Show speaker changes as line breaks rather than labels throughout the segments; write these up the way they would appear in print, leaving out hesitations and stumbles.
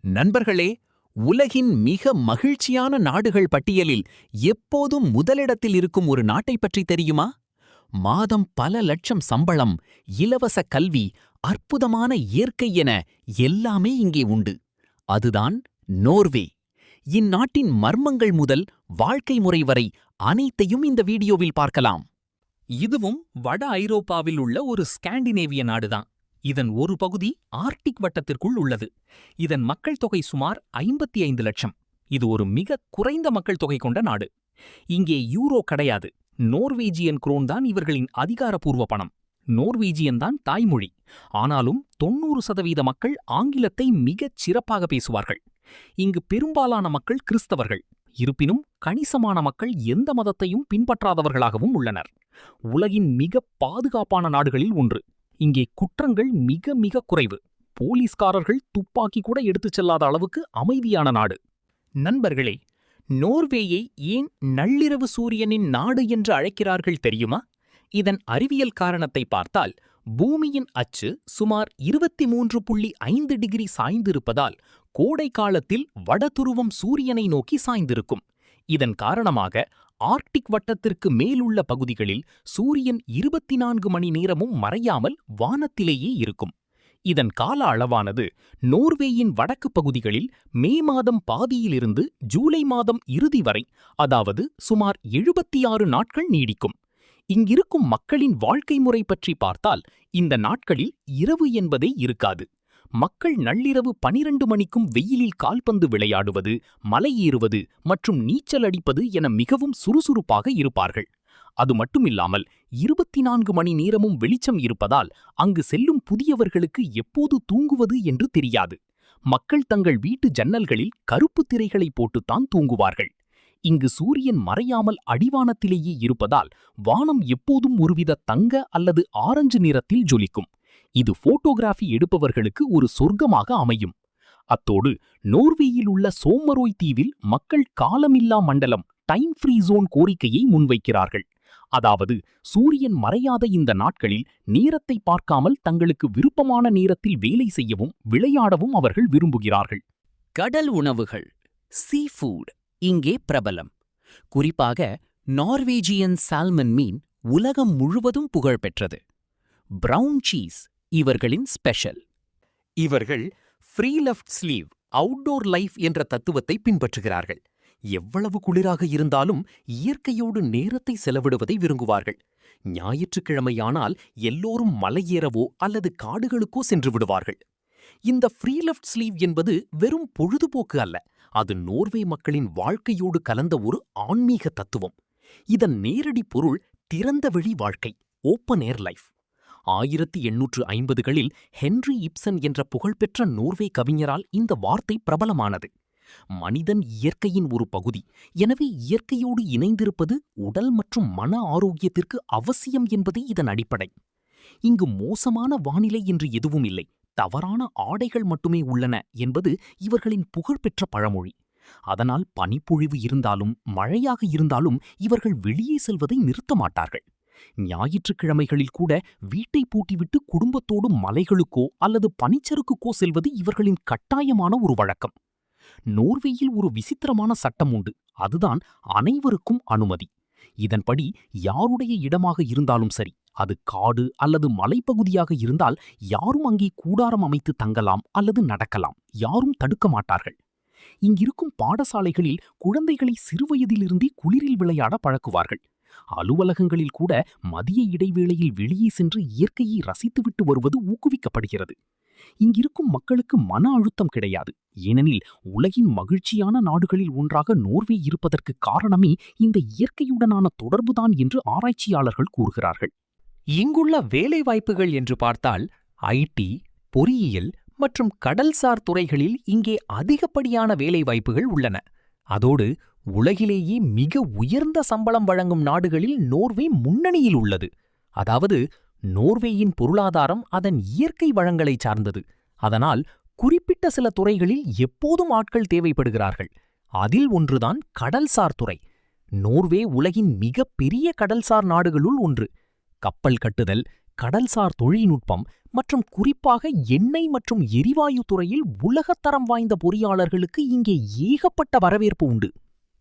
நண்பர்களே, உலகின் மிக மகிழ்ச்சியான நாடுகள் பட்டியலில் எப்போதும் முதலிடத்தில் இருக்கும் ஒரு நாட்டைப் பற்றி தெரியுமா? மாதம் பல லட்சம் சம்பளம், இலவச கல்வி, அற்புதமான இயற்கை என எல்லாமே இங்கே உண்டு. அதுதான் நோர்வே. இந்நாட்டின் மர்மங்கள் முதல் வாழ்க்கை முறை வரை அனைத்தையும் இந்த வீடியோவில் பார்க்கலாம்.
இதுவும் வட ஐரோப்பாவில் உள்ள ஒரு ஸ்காண்டினேவிய நாடுதான். இதன் ஒரு பகுதி ஆர்க்டிக் வட்டத்திற்குள் உள்ளது. இதன் மக்கள் தொகை சுமார் 55 லட்சம். இது ஒரு மிக குறைந்த மக்கள் தொகை கொண்ட நாடு. இங்கே யூரோ கிடையாது. நோர்வேஜியன் குரோன் தான் இவர்களின் அதிகாரப்பூர்வ பணம். நோர்வேஜியன் தான் தாய்மொழி. ஆனாலும் 90% மக்கள் ஆங்கிலத்தை மிகச் சிறப்பாக பேசுவார்கள். இங்கு பெரும்பாலான மக்கள் கிறிஸ்தவர்கள். இருப்பினும் கணிசமான மக்கள் எந்த மதத்தையும் பின்பற்றாதவர்களாகவும் உள்ளனர். உலகின் மிக பாதுகாப்பான நாடுகளில் ஒன்று. இங்கே குற்றங்கள் மிக மிக குறைவு. போலீஸ்காரர்கள் துப்பாக்கி கூட எடுத்துச் செல்லாத அளவுக்கு அமைதியான நாடு. நண்பர்களே, நோர்வேயை ஏன் நள்ளிரவு சூரியனின் நாடு என்று அழைக்கிறார்கள் தெரியுமா? இதன் அறிவியல் காரணத்தை பார்த்தால், பூமியின் அச்சு சுமார் 23.5 டிகிரி சாய்ந்திருப்பதால் கோடை காலத்தில் வடதுருவம் சூரியனை நோக்கி சாய்ந்திருக்கும். இதன் காரணமாக ஆர்க்டிக் வட்டத்திற்கு மேலுள்ள பகுதிகளில் சூரியன் 24 மணி நேரமும் மறையாமல் வானத்திலேயே இருக்கும். இதன் கால அளவானது நோர்வேயின் வடக்கு பகுதிகளில் மே மாதம் பாதியிலிருந்து ஜூலை மாதம் இறுதி வரை, அதாவது சுமார் 76 நாட்கள் நீடிக்கும். இங்கிருக்கும் மக்களின் வாழ்க்கை முறை பற்றி பார்த்தால், இந்த நாட்களில் இரவு என்பதே இருக்காது. மக்கள் நள்ளிரவு 12 மணிக்கும் வெயிலில் கால்பந்து விளையாடுவது, மலை ஏறுவது மற்றும் நீச்சல் அடிப்பது என மிகவும் சுறுசுறுப்பாக இருப்பார்கள். அது மட்டுமில்லாமல் 24 மணி நேரமும் வெளிச்சம் இருப்பதால் அங்கு செல்லும் புதியவர்களுக்கு எப்போது தூங்குவது என்று தெரியாது. மக்கள் தங்கள் வீட்டு ஜன்னல்களில் கருப்பு திரைகளை போட்டுத்தான் தூங்குவார்கள். இங்கு சூரியன் மறையாமல் அடிவானத்திலேயே இருப்பதால் வானம் எப்போதும் ஒருவித தங்க அல்லது ஆரஞ்சு நிறத்தில் ஜொலிக்கும். இது போட்டோகிராஃபி எடுப்பவர்களுக்கு ஒரு சொர்க்கமாக அமையும். அத்தோடு நோர்வேயில் உள்ள சோமரோய் தீவில் மக்கள் காலமில்லா மண்டலம் டைம் ஃப்ரீ ஜோன் கோரிக்கையை முன்வைக்கிறார்கள். அதாவது சூரியன் மறையாத இந்த நாட்களில் நேரத்தை பார்க்காமல் தங்களுக்கு விருப்பமான நேரத்தில் வேலை செய்யவும் விளையாடவும் அவர்கள் விரும்புகிறார்கள்.
கடல் உணவுகள், சீ ஃபுட் இங்கே பிரபலம். குறிப்பாக நார்வேஜியன் சால்மன் மீன் உலகம் முழுவதும் புகழ்பெற்றது. பிரவுன் சீஸ் இவர்களின் ஸ்பெஷல். இவர்கள் free left sleeve outdoor life என்ற தத்துவத்தை பின்பற்றுகிறார்கள். எவ்வளவு குளிராக இருந்தாலும் இயற்கையோடு நேரத்தை செலவிடுவதை விரும்புவார்கள். ஞாயிற்றுக்கிழமையானால் எல்லோரும் மலையேறவோ அல்லது காடுகளுக்கோ சென்று விடுவார்கள். இந்த ஃப்ரீ லெஃப்ட் ஸ்லீவ் என்பது வெறும் பொழுதுபோக்கு அல்ல. அது நோர்வே மக்களின் வாழ்க்கையோடு கலந்த ஒரு ஆன்மீக தத்துவம். இதன் நேரடி பொருள் திறந்த வெளி வாழ்க்கை, ஓப்பன் ஏர் லைஃப். 1850களில் ஹென்றி இப்சன் என்ற புகழ்பெற்ற நோர்வே கவிஞரால் இந்த வார்த்தை பிரபலமானது. மனிதன் இயற்கையின் ஒரு பகுதி, எனவே இயற்கையோடு இணைந்திருப்பது உடல் மற்றும் மன ஆரோக்கியத்திற்கு அவசியம் என்பதே இதன் அடிப்படை. இங்கு மோசமான வானிலை என்று எதுவும் இல்லை, தவறான ஆடைகள் மட்டுமே உள்ளன என்பது இவர்களின் புகழ்பெற்ற பழமொழி. அதனால் பனிப்பொழிவு இருந்தாலும் மழையாக இருந்தாலும் இவர்கள் வெளியே செல்வதை நிறுத்த மாட்டார்கள். ஞாயிற்றுக்கிழமைகளில் கூட வீட்டை பூட்டிவிட்டு குடும்பத்தோடு மலைகளுக்கோ அல்லது பனிச்சறுக்குக்கோ செல்வது இவர்களின் கட்டாயமான ஒரு வழக்கம். நோர்வேயில் ஒரு விசித்திரமான சட்டம் உண்டு. அதுதான் அனைவருக்கும் அனுமதி. இதன்படி யாருடைய இடமாக இருந்தாலும் சரி, அது காடு அல்லது மலைப்பகுதியாக இருந்தால் யாரும் அங்கே கூடாரம் அமைத்து தங்கலாம் அல்லது நடக்கலாம். யாரும் தடுக்க மாட்டார்கள். இங்கிருக்கும் பாடசாலைகளில் குழந்தைகளை சிறுவயதிலிருந்தே குளிரில் விளையாட பழக்குவார்கள். அலுவலகங்களில் கூட மதிய இடைவேளையில் வெளியே சென்று இயற்கையை ரசித்துவிட்டு வருவது ஊக்குவிக்கப்படுகிறது. இங்கிருக்கும் மக்களுக்கு மன அழுத்தம் கிடையாது. ஏனெனில் உலகின் மகிழ்ச்சியான நாடுகளில் ஒன்றாக நோர்வே இருப்பதற்கு காரணமே இந்த இயற்கையுடனான தொடர்புதான் என்று ஆராய்ச்சியாளர்கள் கூறுகிறார்கள்.
இங்குள்ள வேலைவாய்ப்புகள் என்று பார்த்தால் ஐடி, பொறியியல் மற்றும் கடல்சார் துறைகளில் இங்கே அதிகப்படியான வேலைவாய்ப்புகள் உள்ளன. அதோடு உலகிலேயே மிக உயர்ந்த சம்பளம் வழங்கும் நாடுகளில் நோர்வே முன்னணியில் உள்ளது. அதாவது நோர்வேயின் பொருளாதாரம் அதன் இயற்கை வளங்களை சார்ந்தது. அதனால் குறிப்பிட்ட சில துறைகளில் எப்போதும் ஆட்கள் தேவைப்படுகிறார்கள். அதில் ஒன்றுதான் கடல்சார் துறை. நோர்வே உலகின் மிக பெரிய கடல்சார் நாடுகளுள் ஒன்று. கப்பல் கட்டுதல்,
கடல்சார் தொழில்நுட்பம் மற்றும் குறிப்பாக எண்ணெய் மற்றும் எரிவாயு துறையில் உலகத்தரம் வாய்ந்த பொறியாளர்களுக்கு இங்கே ஏகப்பட்ட வரவேற்பு உண்டு.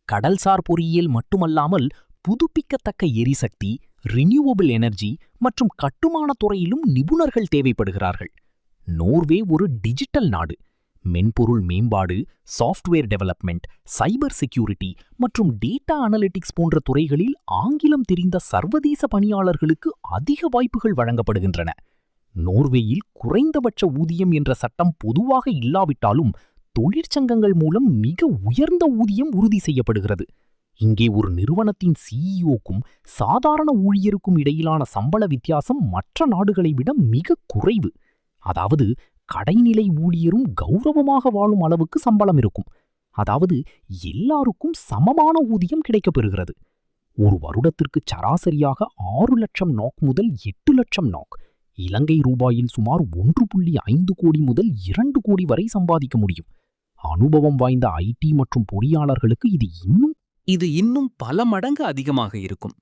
கடல்சார் பொறியியல் மட்டுமல்லாமல் புதுப்பிக்கத்தக்க எரிசக்தி, ரினியூவபிள் எனர்ஜி மற்றும் கட்டுமானத் துறையிலும் நிபுணர்கள் தேவைப்படுகிறார்கள். நோர்வே ஒரு டிஜிட்டல் நாடு. மென்பொருள் மேம்பாடு, சாஃப்ட்வேர் டெவலப்மெண்ட், சைபர் செக்யூரிட்டி மற்றும் டேட்டா அனலிட்டிக்ஸ் போன்ற துறைகளில் ஆங்கிலம் தெரிந்த சர்வதேச பணியாளர்களுக்கு அதிக வாய்ப்புகள் வழங்கப்படுகின்றன. நோர்வேயில் குறைந்தபட்ச ஊதியம் என்ற சட்டம் பொதுவாக இல்லாவிட்டாலும் தொழிற்சங்கங்கள் மூலம் மிக உயர்ந்த ஊதியம் உறுதி செய்யப்படுகிறது. இங்கே ஒரு நிறுவனத்தின் சிஇஓக்கும் சாதாரண ஊழியருக்கும் இடையிலான சம்பள வித்தியாசம் மற்ற நாடுகளை விட மிக குறைவு. அதாவது கடைநிலை ஊழியரும் கௌரவமாக வாழும் அளவுக்கு சம்பளம் இருக்கும். அதாவது எல்லாருக்கும் சமமான ஊதியம் கிடைக்கப்பெறுகிறது. ஒரு வருடத்திற்கு சராசரியாக 6 லட்சம் நாக் முதல் 8 லட்சம் நாக், இலங்கை ரூபாயில் சுமார் 1.5 கோடி முதல் 2 கோடி வரை சம்பாதிக்க முடியும். அனுபவம் வாய்ந்த ஐடி மற்றும் பொறியாளர்களுக்கு
இது இன்னும் பல மடங்கு அதிகமாக இருக்கும்.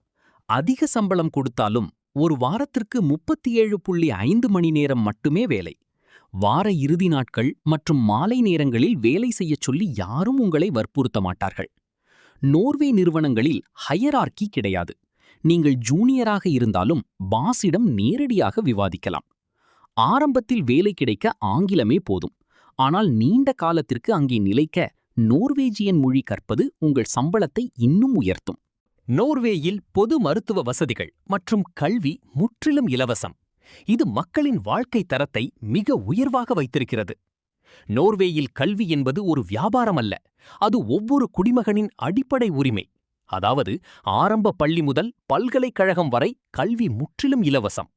அதிக சம்பளம் கொடுத்தாலும் ஒரு வாரத்திற்கு 37.5 மணி நேரம் மட்டுமே வேலை. வார இறுதி நாட்கள் மற்றும் மாலை நேரங்களில் வேலை செய்யச் சொல்லி யாரும் உங்களை வற்புறுத்த மாட்டார்கள். நோர்வே நிறுவனங்களில் ஹையரார்கி கிடையாது. நீங்கள் ஜூனியராக இருந்தாலும் பாஸிடம் நேரடியாக விவாதிக்கலாம். ஆரம்பத்தில் வேலை கிடைக்க ஆங்கிலமே போதும். ஆனால் நீண்ட காலத்திற்கு அங்கே நிலைக்க நோர்வேஜியன் மொழி கற்பது உங்கள் சம்பளத்தை இன்னும் உயர்த்தும். நோர்வேயில் பொது மருத்துவ வசதிகள் மற்றும் கல்வி முற்றிலும் இலவசம். இது மக்களின் வாழ்க்கை தரத்தை மிக உயர்வாக வைத்திருக்கிறது. நோர்வேயில் கல்வி என்பது ஒரு வியாபாரம் அல்ல, அது ஒவ்வொரு குடிமகனின் அடிப்படை உரிமை. அதாவது ஆரம்ப பள்ளி முதல் பல்கலைக்கழகம் வரை கல்வி முற்றிலும் இலவசம்.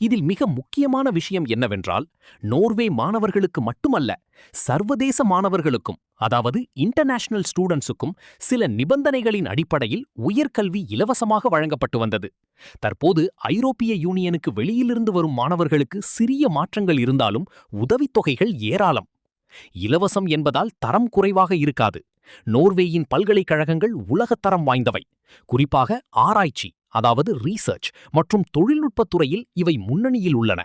இதில் மிக முக்கியமான விஷயம் என்னவென்றால், நோர்வே மாணவர்களுக்கு மட்டுமல்ல, சர்வதேச மாணவர்களுக்கும், அதாவது இன்டர்நேஷனல் ஸ்டூடெண்ட்ஸுக்கும் சில நிபந்தனைகளின் அடிப்படையில் உயர்கல்வி இலவசமாக வழங்கப்பட்டு வந்தது. தற்போது ஐரோப்பிய யூனியனுக்கு வெளியிலிருந்து வரும் மாணவர்களுக்கு சிறிய மாற்றங்கள் இருந்தாலும் உதவித்தொகைகள் ஏராளம். இலவசம் என்பதால் தரம் குறைவாக இருக்காது. நோர்வேயின் பல்கலைக்கழகங்கள் உலகத்தரம் வாய்ந்தவை. குறிப்பாக ஆராய்ச்சி, அதாவது ரீசர்ச் மற்றும் தொழில்நுட்பத் துறையில் இவை முன்னணியில் உள்ளன.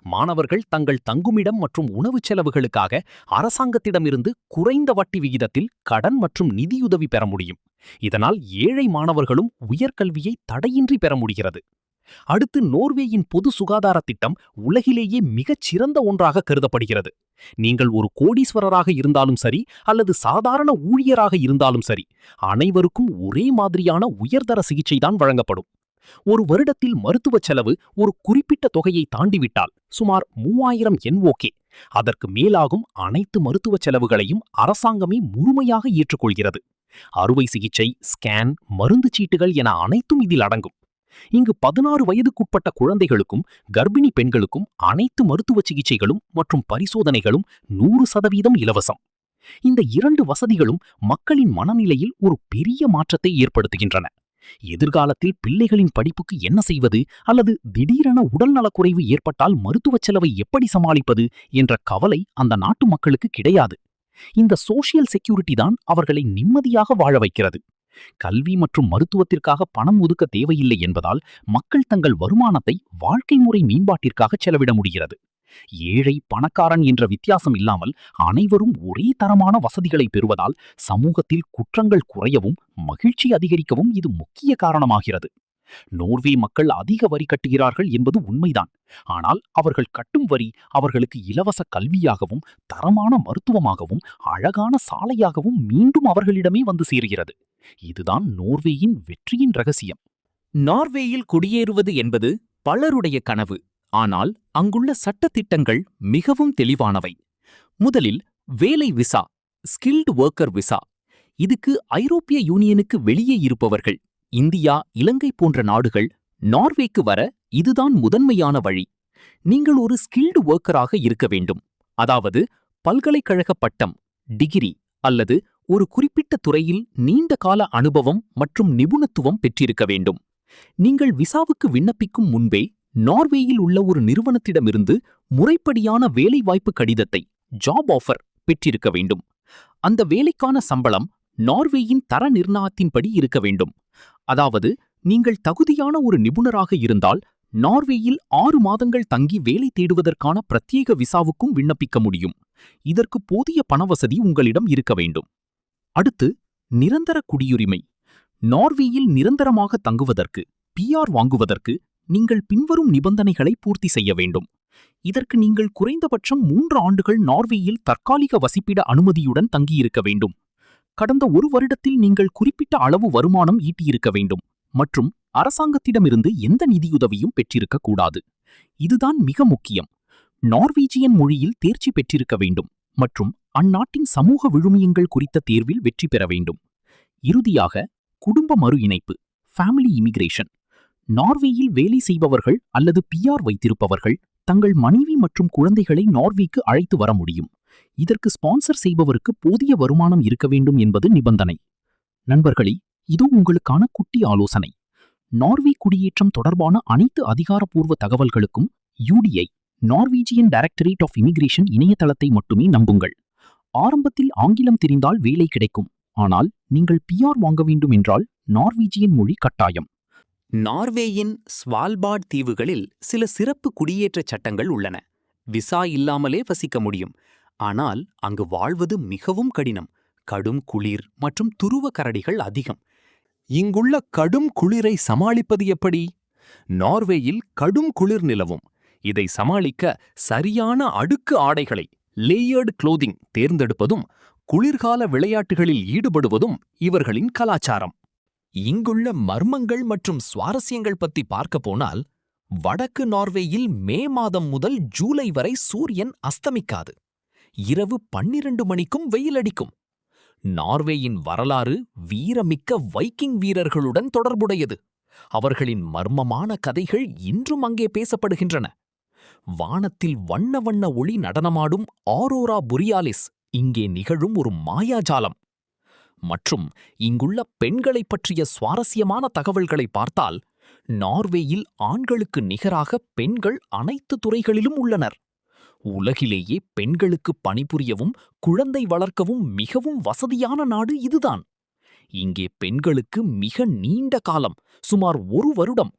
மாணவர்கள் தங்கள் தங்குமிடம் மற்றும் உணவுச் செலவுகளுக்காக அரசாங்கத்திடமிருந்து குறைந்த வட்டி விகிதத்தில் கடன் மற்றும் நிதியுதவி பெற முடியும். இதனால் ஏழை மாணவர்களும் உயர்கல்வியை தடையின்றி பெற முடிகிறது. அடுத்து, நோர்வேயின் பொது சுகாதார திட்டம் உலகிலேயே மிகச் சிறந்த ஒன்றாக கருதப்படுகிறது. நீங்கள் ஒரு கோடீஸ்வரராக இருந்தாலும் சரி அல்லது சாதாரண ஊழியராக இருந்தாலும் சரி, அனைவருக்கும் ஒரே மாதிரியான உயர்தர சிகிச்சைதான் வழங்கப்படும். ஒரு வருடத்தில் மருத்துவச் செலவு ஒரு குறிப்பிட்ட தொகையை தாண்டிவிட்டால் சுமார் 3000 NOK, அதற்கு மேலாகும் அனைத்து மருத்துவச் செலவுகளையும் அரசாங்கமே முழுமையாக ஏற்றுக்கொள்கிறது. அறுவை சிகிச்சை, ஸ்கேன், மருந்து சீட்டுகள் என அனைத்தும் இதில் அடங்கும். இங்கு 16 வயதுக்குட்பட்ட குழந்தைகளுக்கும் கர்ப்பிணி பெண்களுக்கும் அனைத்து மருத்துவ சிகிச்சைகளும் மற்றும் பரிசோதனைகளும் 100% இலவசம். இந்த 2 வசதிகளும் மக்களின் மனநிலையில் ஒரு பெரிய மாற்றத்தை ஏற்படுத்துகின்றன. எதிர்காலத்தில் பிள்ளைகளின் படிப்புக்கு என்ன செய்வது அல்லது திடீரென உடல்நலக்குறைவு ஏற்பட்டால் மருத்துவச் செலவை எப்படி சமாளிப்பது என்ற கவலை அந்த நாட்டு மக்களுக்கு கிடையாது. இந்த சோஷியல் செக்யூரிட்டி தான் அவர்களை நிம்மதியாக வாழ வைக்கிறது. கல்வி மற்றும் மருத்துவத்திற்காக பணம் ஒதுக்க தேவையில்லை என்பதால் மக்கள் தங்கள் வருமானத்தை வாழ்க்கை முறை மேம்பாட்டிற்காக செலவிட முடிகிறது. ஏழை பணக்காரன் என்ற வித்தியாசம் இல்லாமல் அனைவரும் ஒரே தரமான வசதிகளை பெறுவதால் சமூகத்தில் குற்றங்கள் குறையவும் மகிழ்ச்சி அதிகரிக்கவும் இது முக்கிய காரணமாகிறது. நோர்வே மக்கள் அதிக வரி கட்டுகிறார்கள் என்பது உண்மைதான். ஆனால் அவர்கள் கட்டும் வரி அவர்களுக்கு இலவச கல்வியாகவும் தரமான மருத்துவமாகவும் அழகான சாலையாகவும் மீண்டும் அவர்களிடமே வந்து சேர்கிறது. இதுதான் நோர்வேயின் வெற்றியின் ரகசியம். நார்வேயில் குடியேறுவது என்பது பலருடைய கனவு. ஆனால் அங்குள்ள சட்டத்திட்டங்கள் மிகவும் தெளிவானவை. முதலில் வேலை விசா, ஸ்கில்டு ஒர்க்கர் விசா. இதுக்கு ஐரோப்பிய யூனியனுக்கு வெளியே இருப்பவர்கள், இந்தியா, இலங்கை போன்ற நாடுகள் நார்வேக்கு வர இதுதான் முதன்மையான வழி. நீங்கள் ஒரு ஸ்கில்டு ஒர்க்கராக இருக்க வேண்டும். அதாவது பல்கலைக்கழக பட்டம், டிகிரி அல்லது ஒரு குறிப்பிட்ட துறையில் நீண்ட கால அனுபவம் மற்றும் நிபுணத்துவம் பெற்றிருக்க வேண்டும். நீங்கள் விசாவுக்கு விண்ணப்பிக்கும் முன்பே நார்வேயில் உள்ள ஒரு நிறுவனத்திடமிருந்து முறைப்படியான வேலைவாய்ப்பு கடிதத்தை, ஜாப் ஆஃபர் பெற்றிருக்க வேண்டும். அந்த வேலைக்கான சம்பளம் நார்வேயின் தர நிர்ணயத்தின்படி இருக்க வேண்டும். அதாவது நீங்கள் தகுதியான ஒரு நிபுணராக இருந்தால்
நார்வேயில் 6 மாதங்கள் தங்கி வேலை தேடுவதற்கான பிரத்யேக விசாவுக்கும் விண்ணப்பிக்க முடியும். இதற்கு போதிய பணவசதி உங்களிடம் இருக்க வேண்டும். அடுத்து, நிரந்தர குடியுரிமை. நார்வேயில் நிரந்தரமாக தங்குவதற்கு, PR வாங்குவதற்கு நீங்கள் பின்வரும் நிபந்தனைகளை பூர்த்தி செய்ய வேண்டும். இதற்கு நீங்கள் குறைந்தபட்சம் 3 ஆண்டுகள் நார்வேயில் தற்காலிக வசிப்பிட அனுமதியுடன் தங்கியிருக்க வேண்டும். கடந்த 1 வருடத்தில் நீங்கள் குறிப்பிட்ட அளவு வருமானம் ஈட்டியிருக்க வேண்டும் மற்றும் அரசாங்கத்திடமிருந்து எந்த நிதியுதவியும் பெற்றிருக்க கூடாது. இதுதான் மிக முக்கியம். நார்வீஜியன் மொழியில் தேர்ச்சி பெற்றிருக்க வேண்டும் மற்றும் அந்நாட்டின் சமூக விழுமியங்கள் குறித்த தேர்வில் வெற்றி பெற வேண்டும். இறுதியாக, குடும்ப மறு இணைப்பு, ஃபேமிலி இமிகிரேஷன். நார்வேயில் வேலை செய்பவர்கள் அல்லது PR வைத்திருப்பவர்கள் தங்கள் மனைவி மற்றும் குழந்தைகளை நார்வேக்கு அழைத்து வர முடியும். இதற்கு ஸ்பான்சர் செய்பவருக்கு போதிய வருமானம் இருக்க வேண்டும் என்பது நிபந்தனை. நண்பர்களே, இது உங்களுக்கான குட்டி ஆலோசனை. நார்வே குடியேற்றம் தொடர்பான அனைத்து அதிகாரப்பூர்வ தகவல்களுக்கும் UDI Norwegian directorate of immigration இணையதளத்தை மட்டுமே நம்புங்கள். ஆரம்பத்தில் ஆங்கிலம் தெரிந்தால் வேலை கிடைக்கும். ஆனால் நீங்கள் PR வாங்க வேண்டும் என்றால் நார்வீஜியன் மொழி கட்டாயம்.
நார்வேயின் ஸ்வால்பார்ட் தீவுகளில் சில சிறப்பு குடியேற்றச் சட்டங்கள் உள்ளன. விசா இல்லாமலே வசிக்க முடியும். ஆனால் அங்கு வாழ்வது மிகவும் கடினம். கடும் குளிர் மற்றும் துருவ கரடிகள் அதிகம்.
இங்குள்ள கடும் குளிரை சமாளிப்பது எப்படி? நார்வேயில் கடும் குளிர் நிலவும். இதை சமாளிக்க சரியான அடுக்கு ஆடைகளை, லேயர்டு க்ளோதிங் தேர்ந்தெடுப்பதும் குளிர்கால விளையாட்டுகளில் ஈடுபடுவதும் இவர்களின் கலாச்சாரம். இங்குள்ள மர்மங்கள் மற்றும் சுவாரஸ்யங்கள் பத்தி பார்க்க போனால், வடக்கு நார்வேயில் மே மாதம் முதல் ஜூலை வரை சூரியன் அஸ்தமிக்காது. இரவு 12 மணிக்கும் வெயிலடிக்கும். நார்வேயின் வரலாறு வீரமிக்க வைக்கிங் வீரர்களுடன் தொடர்புடையது. அவர்களின் மர்மமான கதைகள் இன்றும் அங்கே பேசப்படுகின்றன. வானத்தில் வண்ண வண்ண ஒளி நடனமாடும் ஆரோரா புரியாலிஸ் இங்கே நிகழும் ஒரு மாயாஜாலம். மற்றும் இங்குள்ள பெண்களைப் பற்றிய சுவாரஸ்யமான தகவல்களை பார்த்தால், நார்வேயில் ஆண்களுக்கு நிகராக பெண்கள் அனைத்து துறைகளிலும் உள்ளனர். உலகிலேயே பெண்களுக்கு பணிபுரியவும் குழந்தை வளர்க்கவும் மிகவும் வசதியான நாடு இதுதான். இங்கே பெண்களுக்கு மிக நீண்ட காலம், சுமார் 1 வருடம்,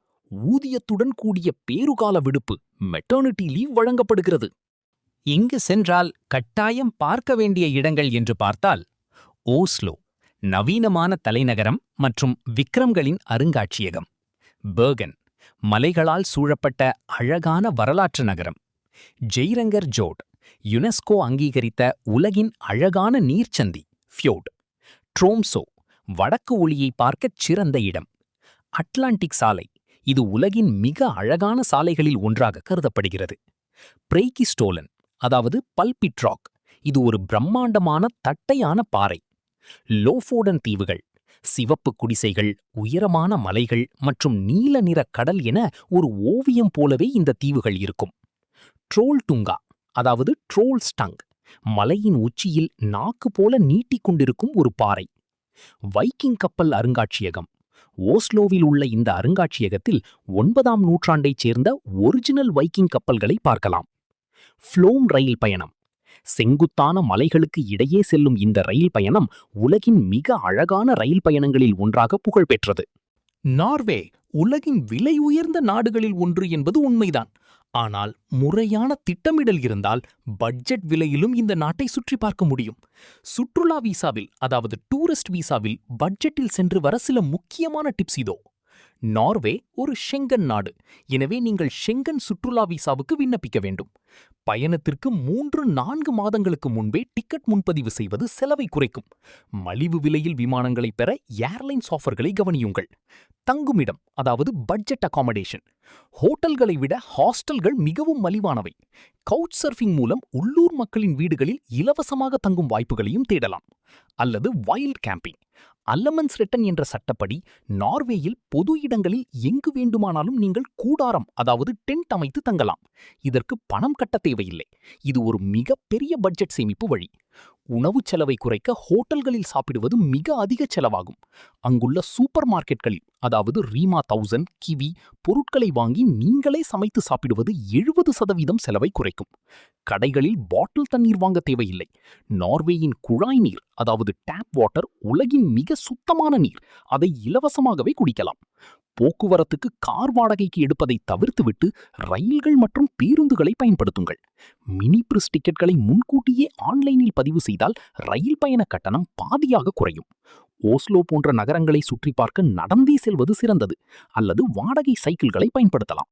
ஊதியத்துடன் கூடிய பேறுகால விடுப்பு, மெட்டர்னிட்டி லீவ் வழங்கப்படுகிறது.
இங்கு சென்றால் கட்டாயம் பார்க்க வேண்டிய இடங்கள் என்று பார்த்தால், ஓஸ்லோ, நவீனமான தலைநகரம் மற்றும் விக்ரம்களின் அருங்காட்சியகம். பெர்கன், மலைகளால் சூழப்பட்ட அழகான வரலாற்று நகரம். ஜெய்ரங்கர் ஜோட், யுனெஸ்கோ அங்கீகரித்த உலகின் அழகான நீர்ச்சந்தி ஃபியோர்ட். ட்ரோம்சோ, வடக்கு ஒளியை பார்க்கச் சிறந்த இடம். அட்லாண்டிக் சாலை, இது உலகின் மிக அழகான சாலைகளில் ஒன்றாக கருதப்படுகிறது. பிரெய்கிஸ்டோலன், அதாவது பல்பிட் ராக், இது ஒரு பிரம்மாண்டமான தட்டையான பாறை. லோஃபோடன் தீவுகள், சிவப்பு குடிசைகள், உயரமான மலைகள் மற்றும் நீல நிற கடல் என ஒரு ஓவியம் போலவே இந்த தீவுகள் இருக்கும். ட்ரோல் டுங்கா, அதாவது ட்ரோல் ஸ்டங், மலையின் உச்சியில் நாக்கு போல நீட்டிக்கொண்டிருக்கும் ஒரு பாறை. வைக்கிங் கப்பல் அருங்காட்சியகம். ஓஸ்லோவில் உள்ள இந்த அருங்காட்சியகத்தில் 9ஆம் நூற்றாண்டைச் சேர்ந்த ஒரிஜினல் வைக்கிங் கப்பல்களை பார்க்கலாம். ஃப்ளோம் ரயில் பயணம். செங்குத்தான மலைகளுக்கு இடையே செல்லும் இந்த ரயில் பயணம் உலகின் மிக அழகான ரயில் பயணங்களில் ஒன்றாக புகழ்பெற்றது.
நார்வே உலகின் விலை உயர்ந்த நாடுகளில் ஒன்று என்பது உண்மைதான். ஆனால் முறையான திட்டமிடல் இருந்தால் பட்ஜெட் விலையிலும் இந்த நாட்டை சுற்றி பார்க்க முடியும். சுற்றுலா விசாவில், அதாவது டூரிஸ்ட் விசாவில் பட்ஜெட்டில் சென்று வர சில முக்கியமான டிப்ஸ் இதோ. நார்வே ஒரு ஷெங்கன் நாடு. எனவே நீங்கள் ஷெங்கன் சுற்றுலா விசாவுக்கு விண்ணப்பிக்க வேண்டும். பயணத்திற்கு 3-4 மாதங்களுக்கு முன்பே டிக்கெட் முன்பதிவு செய்வது செலவை குறைக்கும். மலிவு விலையில் விமானங்களை பெற ஏர்லைன்ஸ் ஆஃபர்களை கவனியுங்கள். தங்குமிடம், அதாவது பட்ஜெட் அகாமடேஷன். ஹோட்டல்களை விட ஹாஸ்டல்கள் மிகவும் மலிவானவை. கவுச் சர்ஃபிங் மூலம் உள்ளூர் மக்களின் வீடுகளில் இலவசமாக தங்கும் வாய்ப்புகளையும் தேடலாம். அல்லது வைல்ட் கேம்பிங். அல்லமன்ஸ் ரெட்டன் என்ற சட்டப்படி நார்வேயில் பொது இடங்களில் எங்கு வேண்டுமானாலும் நீங்கள் கூடாரம், அதாவது டென்ட் அமைத்து தங்கலாம். இதற்கு பணம் கட்ட தேவையில்லை. இது ஒரு மிகப்பெரிய பட்ஜெட் சேமிப்பு வழி. உணவு செலவை குறைக்க ஹோட்டல்களில் சாப்பிடுவது மிக அதிக செலவாகும். அங்குள்ள சூப்பர் மார்க்கெட்களில், அதாவது ரீமா 1000, கிவி பொருட்களை வாங்கி நீங்களே சமைத்து சாப்பிடுவது 70% செலவை குறைக்கும். கடைகளில் பாட்டில் தண்ணீர் வாங்க தேவையில்லை. நார்வேயின் குழாய் நீர், அதாவது டேப் வாட்டர், உலகின் மிக சுத்தமான நீர். அதை இலவசமாகவே குடிக்கலாம். போக்குவரத்துக்கு கார் வாடகைக்கு எடுப்பதை தவிர்த்துவிட்டு ரயில்கள் மற்றும் பேருந்துகளை பயன்படுத்துங்கள். மினி பிரிஸ் டிக்கெட்களை முன்கூட்டியே ஆன்லைனில் பதிவு செய்தால் ரயில் பயண கட்டணம் பாதியாக குறையும். ஓஸ்லோ போன்ற நகரங்களை சுற்றி பார்க்க நடந்தே செல்வது சிறந்தது, அல்லது வாடகை சைக்கிள்களை பயன்படுத்தலாம்.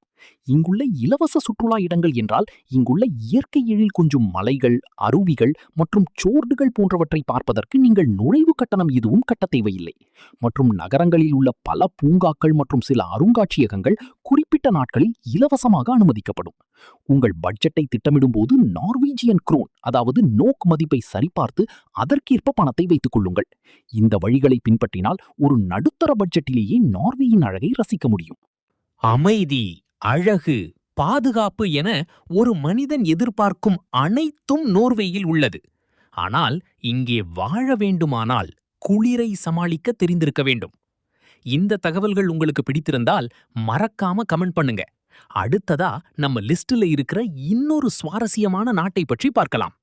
இங்குள்ள இலவச சுற்றுலா இடங்கள் என்றால் இங்குள்ள இயற்கை எழில் கொஞ்சும் மலைகள், அருவிகள் மற்றும் சோர்டுகள் போன்றவற்றை பார்ப்பதற்கு நீங்கள் நுழைவு கட்டணம் எதுவும் கட்ட தேவையில்லை. மற்றும் நகரங்களில் உள்ள பல பூங்காக்கள் மற்றும் சில அருங்காட்சியகங்கள் குறிப்பிட்ட நாட்களில் இலவசமாக அனுமதிக்கப்படும். உங்கள் பட்ஜெட்டை திட்டமிடும்போது நார்வீஜியன் குரோன், அதாவது நோக் மதிப்பை சரிபார்த்து அதற்கேற்ப பணத்தை வைத்துக் கொள்ளுங்கள். இந்த வழிகளை பின்பற்றினால் ஒரு நடுத்தர பட்ஜெட்டிலேயே நார்வேயின் அழகை ரசிக்க முடியும்.
அமைதி, அழகு, பாதுகாப்பு என ஒரு மனிதன் எதிர்பார்க்கும் அனைத்தும் நோர்வேயில் உள்ளது. ஆனால் இங்கே வாழ வேண்டுமானால் குளிரை சமாளிக்க தெரிந்திருக்க வேண்டும். இந்த தகவல்கள் உங்களுக்கு பிடித்திருந்தால் மறக்காம கமெண்ட் பண்ணுங்க. அடுத்ததா நம்ம லிஸ்ட்ல இருக்கிற இன்னொரு சுவாரஸ்யமான நாட்டை பற்றி பார்க்கலாம்.